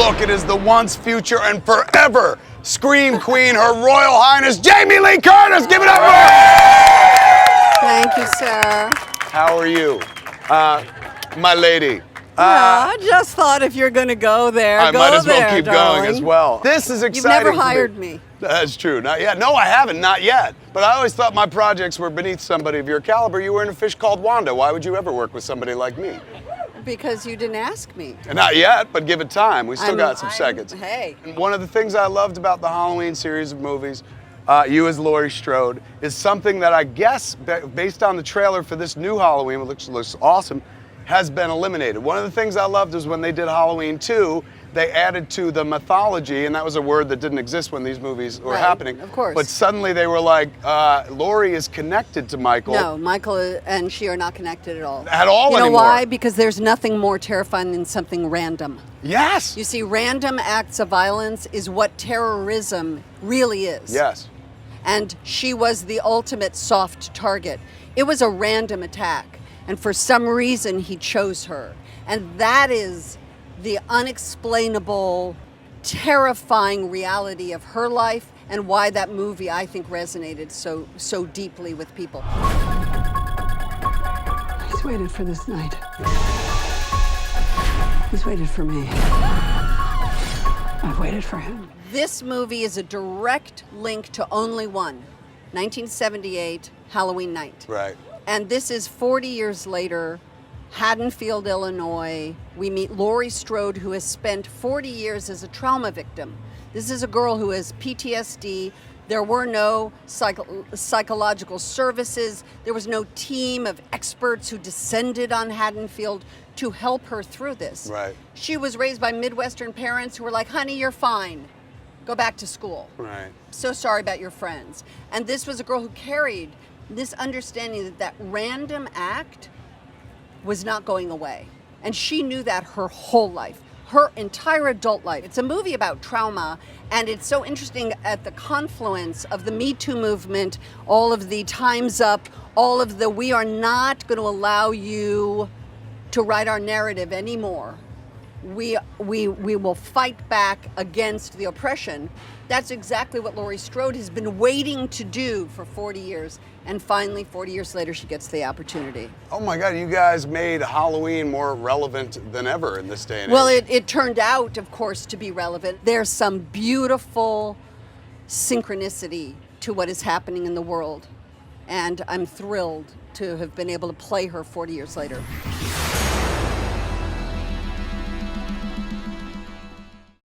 look, it is the once, future, and forever Scream Queen, Her Royal Highness Jamie Lee Curtis. Give it up for her. Thank you, sir. How are you, my lady? I just thought if you're going to go there, I might as well keep darling. going as well. This is exciting. You've never hired me. That's true. Not yet. No, I haven't. Not yet. But I always thought my projects were beneath somebody of your caliber. You were in A Fish Called Wanda. Why would you ever work with somebody like me? Because you didn't ask me. Not yet, but give it time. We still got some seconds. Hey. And one of the things I loved about the Halloween series of movies, you as Laurie Strode, is something that I guess, based on the trailer for this new Halloween, which looks awesome, has been eliminated. One of the things I loved is when they did Halloween 2, they added to the mythology, and that was a word that didn't exist when these movies were happening. Of course. But suddenly they were like, Laurie is connected to Michael. No, Michael and she are not connected at all. At all anymore. You know anymore. why? Because there's nothing more terrifying than something random. Yes. You see, random acts of violence is what terrorism really is. Yes. And she was the ultimate soft target. It was a random attack. And for some reason, he chose her. And that is the unexplainable, terrifying reality of her life and why that movie, I think, resonated so deeply with people. He's waited for this night. He's waited for me. I've waited for him. This movie is a direct link to only one, 1978, Halloween night. Right. And this is 40 years later, Haddonfield, Illinois. We meet Laurie Strode, who has spent 40 years as a trauma victim. This is a girl who has PTSD. There were no psychological services. There was no team of experts who descended on Haddonfield to help her through this. Right. She was raised by Midwestern parents who were like, honey, you're fine. Go back to school. Right. So sorry about your friends. And this was a girl who carried this understanding that that random act was not going away. And she knew that her whole life, her entire adult life. It's a movie about trauma, and it's so interesting at the confluence of the Me Too movement, all of the Time's Up, all of the we are not going to allow you to write our narrative anymore. We will fight back against the oppression. That's exactly what Laurie Strode has been waiting to do for 40 years. And finally, 40 years later, she gets the opportunity. Oh my God, you guys made Halloween more relevant than ever in this day and age. Well, it turned out, of course, to be relevant. There's some beautiful synchronicity to what is happening in the world. And I'm thrilled to have been able to play her 40 years later.